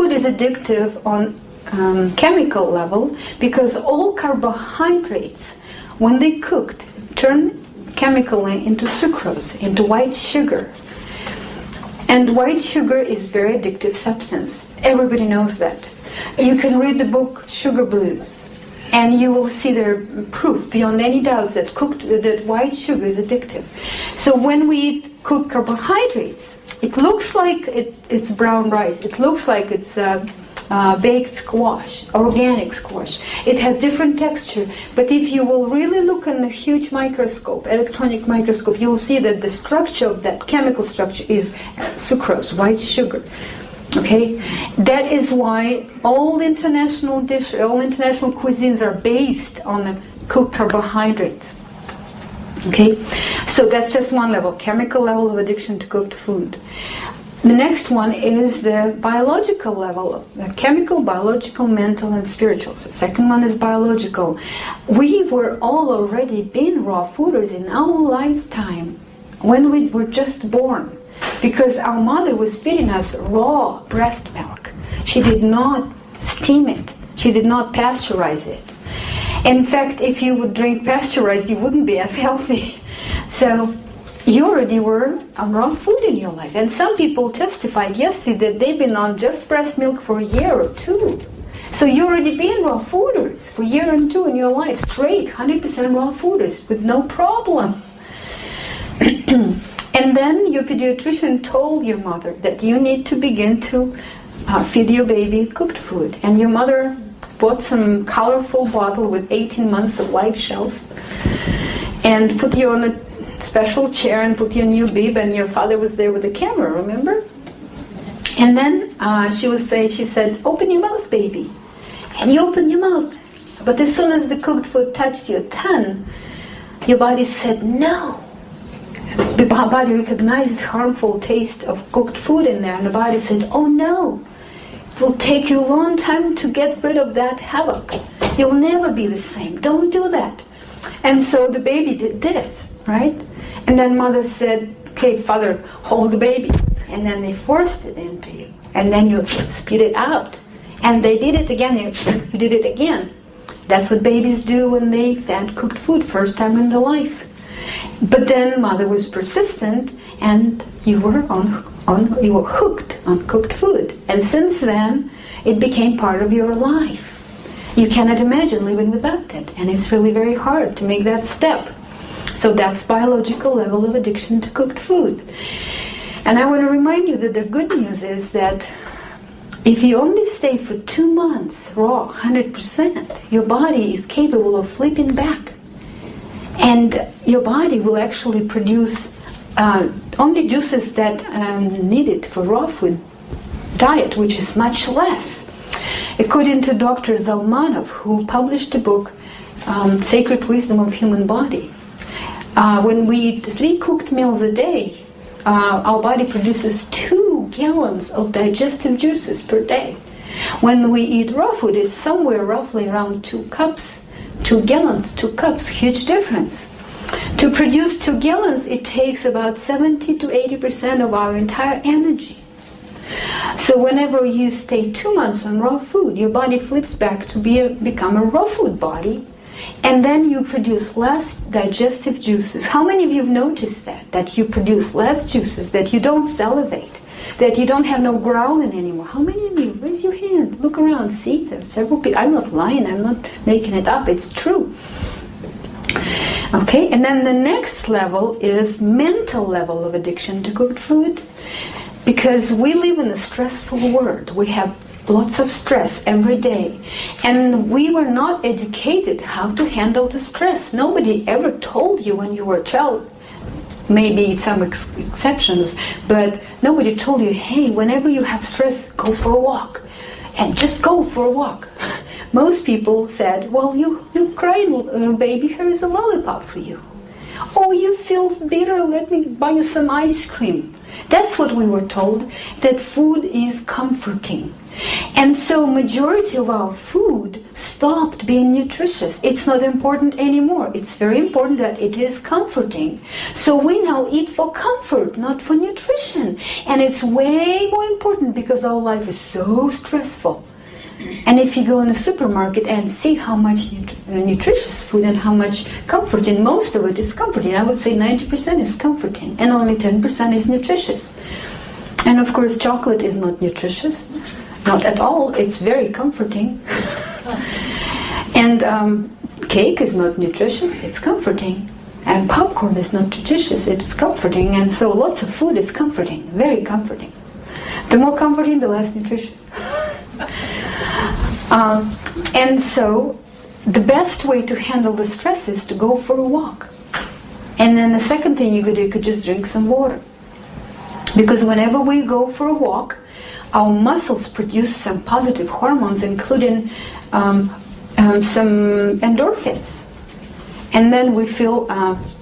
Food is addictive on chemical level because all carbohydrates, when they cooked, turn chemically into sucrose, into white sugar. And white sugar is very addictive substance. Everybody knows that. You can read the book Sugar Blues, and you will see their proof beyond any doubts that white sugar is addictive. So when we eat cooked carbohydrates, it looks like it's brown rice. It looks like it's baked squash, organic squash. It has different texture, but if you will really look in a huge microscope, electronic microscope, you will see that the structure of that chemical structure is sucrose, white sugar. Okay, that is why all international cuisines are based on the cooked carbohydrates. Okay, so that's just one level, chemical level of addiction to cooked food. The next one is the biological level, the chemical, biological, mental, and spiritual. So the second one is biological. We were all already been raw fooders in our lifetime when we were just born, because our mother was feeding us raw breast milk. She did not steam it. She did not pasteurize it. In fact, if you would drink pasteurized, you wouldn't be as healthy. So you already were on raw food in your life. And some people testified yesterday that they've been on just breast milk for a year or two. So you already been raw fooders for a year and two in your life, straight, 100% raw fooders with no problem. And then your pediatrician told your mother that you need to begin to feed your baby cooked food. And your mother bought some colorful bottle with 18 months of life shelf and put you on a special chair and put your new bib, and your father was there with the camera, remember? And then she said, open your mouth, baby. And you opened your mouth. But as soon as the cooked food touched your tongue, your body said no. The body recognized harmful taste of cooked food in there, and the body said, oh no, it will take you a long time to get rid of that havoc. You'll never be the same. Don't do that. And so the baby did this, right? And then mother said, okay, father, hold the baby. And then they forced it into you. And then you spit it out. And they did it again. You did it again. That's what babies do when they fed cooked food, first time in their life. But then mother was persistent, and you were hooked on cooked food. And since then, it became part of your life. You cannot imagine living without it, and it's really very hard to make that step. So that's biological level of addiction to cooked food. And I want to remind you that the good news is that if you only stay for 2 months raw, 100%, your body is capable of flipping back. And your body will actually produce only juices that are needed for raw food diet, which is much less. According to Dr. Zalmanov, who published the book Sacred Wisdom of Human Body, when we eat 3 cooked meals a day, our body produces 2 gallons of digestive juices per day. When we eat raw food, it's somewhere roughly around 2 cups. 2 gallons, 2 cups, huge difference. To produce 2 gallons, it takes about 70 to 80% of our entire energy. So whenever you stay 2 months on raw food, your body flips back to become a raw food body, and then you produce less digestive juices. How many of you have noticed that you produce less juices, that you don't salivate, that you don't have no growling anymore? How many of you? Raise your hand. Look around. See, there's several people. I'm not lying. I'm not making it up. It's true. Okay, and then the next level is mental level of addiction to cooked food. Because we live in a stressful world. We have lots of stress every day. And we were not educated how to handle the stress. Nobody ever told you when you were a child, maybe some exceptions, but nobody told you, hey, whenever you have stress, go for a walk. And just go for a walk. Most people said, well, you cried, baby, here is a lollipop for you. Oh, you feel bitter, let me buy you some ice cream. That's what we were told, that food is comforting. And so majority of our food stopped being nutritious. It's not important anymore. It's very important that it is comforting. So we now eat for comfort, not for nutrition. And it's way more important because our life is so stressful. And if you go in the supermarket and see how much nutritious food and how much comforting, most of it is comforting. I would say 90% is comforting and only 10% is nutritious. And of course chocolate is not nutritious. Not at all. It's very comforting. And cake is not nutritious. It's comforting. And popcorn is not nutritious. It's comforting. And so lots of food is comforting. Very comforting. The more comforting, the less nutritious. And so the best way to handle the stress is to go for a walk. And then the second thing you could just drink some water. Because whenever we go for a walk, our muscles produce some positive hormones, including some endorphins. And then we feel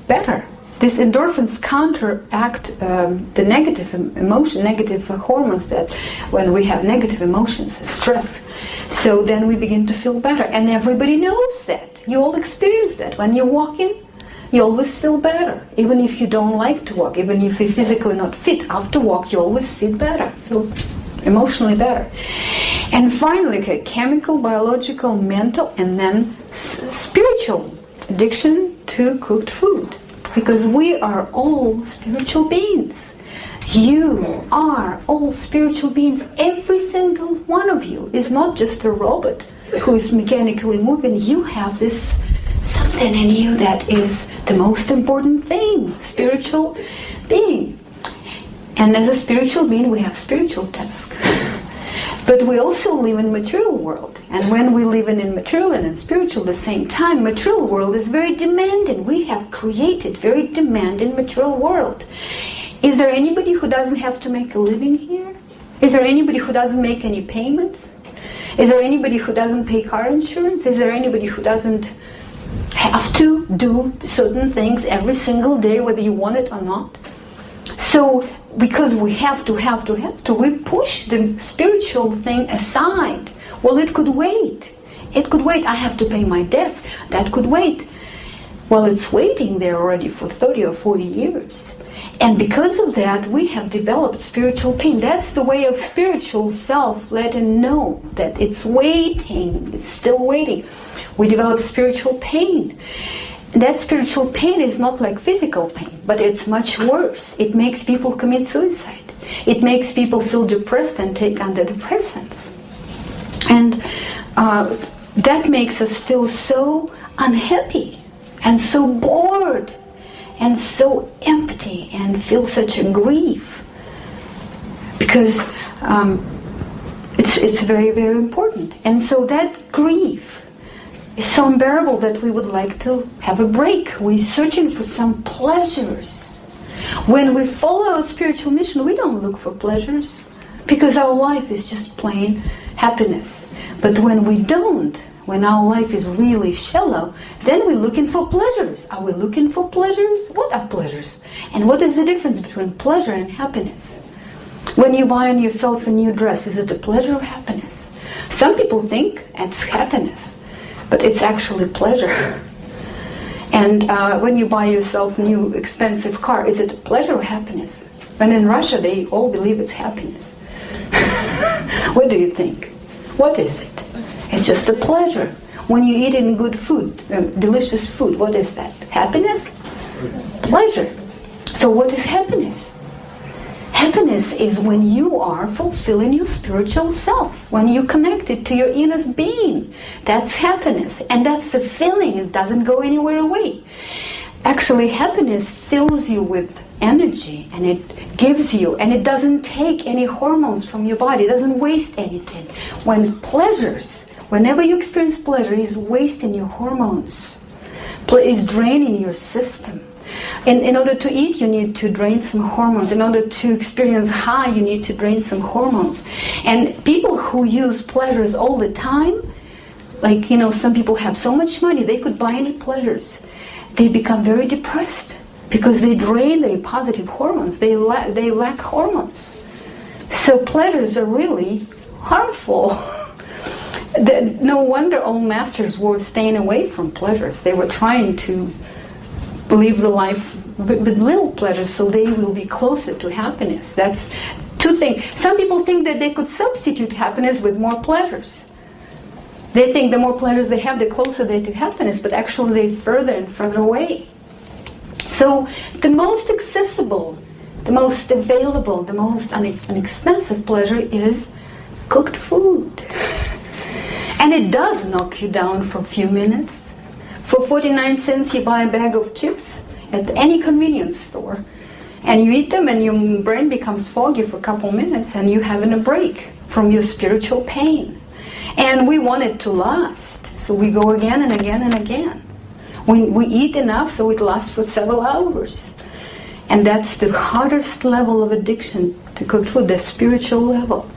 better. These endorphins counteract the negative emotion, negative hormones that when we have negative emotions, stress. So then we begin to feel better. And everybody knows that. You all experience that. When you're walking, you always feel better. Even if you don't like to walk, even if you're physically not fit, after walk you always feel better. Feel emotionally better. And finally, okay, chemical, biological, mental, and then spiritual addiction to cooked food. Because we are all spiritual beings. You are all spiritual beings. Every single one of you is not just a robot who is mechanically moving. You have this something in you that is the most important thing, spiritual being. And as a spiritual being, we have spiritual tasks. But we also live in material world. And when we live in material and in spiritual at the same time, material world is very demanding. We have created very demanding material world. Is there anybody who doesn't have to make a living here? Is there anybody who doesn't make any payments? Is there anybody who doesn't pay car insurance? Is there anybody who doesn't have to do certain things every single day, whether you want it or not? So, because we have to, we push the spiritual thing aside. Well, it could wait. It could wait. I have to pay my debts. That could wait. Well, it's waiting there already for 30 or 40 years. And because of that, we have developed spiritual pain. That's the way of spiritual self letting know that it's waiting. It's still waiting. We develop spiritual pain. That spiritual pain is not like physical pain, but it's much worse. It makes people commit suicide. It makes people feel depressed and take antidepressants. And that makes us feel so unhappy and so bored and so empty and feel such a grief. Because it's very, very important. And so that grief is so unbearable that we would like to have a break. We're searching for some pleasures. When we follow our spiritual mission, we don't look for pleasures because our life is just plain happiness. But when we don't, when our life is really shallow, then we're looking for pleasures. Are we looking for pleasures? What are pleasures? And what is the difference between pleasure and happiness? When you buy on yourself a new dress, is it a pleasure or happiness? Some people think it's happiness, but it's actually pleasure. And when you buy yourself a new expensive car, is it a pleasure or happiness? When in Russia, they all believe it's happiness. What do you think? What is it? It's just a pleasure. When you eat in good food, delicious food, what is that? Happiness? Pleasure. So what is happiness? Happiness is when you are fulfilling your spiritual self, when you connect it to your inner being. That's happiness, and that's the feeling. It doesn't go anywhere away. Actually, happiness fills you with energy, and it gives you, and it doesn't take any hormones from your body. It doesn't waste anything. When pleasures, whenever you experience pleasure, is wasting your hormones, is draining your system. In order to eat, you need to drain some hormones. In order to experience high, you need to drain some hormones. And people who use pleasures all the time, like, some people have so much money, they could buy any pleasures. they become very depressed because they drain their positive hormones. They lack hormones. So pleasures are really harmful. No wonder all masters were staying away from pleasures. They were trying to live the life with little pleasures so they will be closer to happiness. That's two things. Some people think that they could substitute happiness with more pleasures. They think the more pleasures they have, the closer they to happiness, but actually they're further and further away. So the most accessible, the most available, the most inexpensive pleasure is cooked food. And it does knock you down for a few minutes. For 49 cents you buy a bag of chips at any convenience store. And you eat them and your brain becomes foggy for a couple minutes and you're having a break from your spiritual pain. And we want it to last. So we go again and again and again. We eat enough so it lasts for several hours. And that's the hardest level of addiction to cooked food, the spiritual level.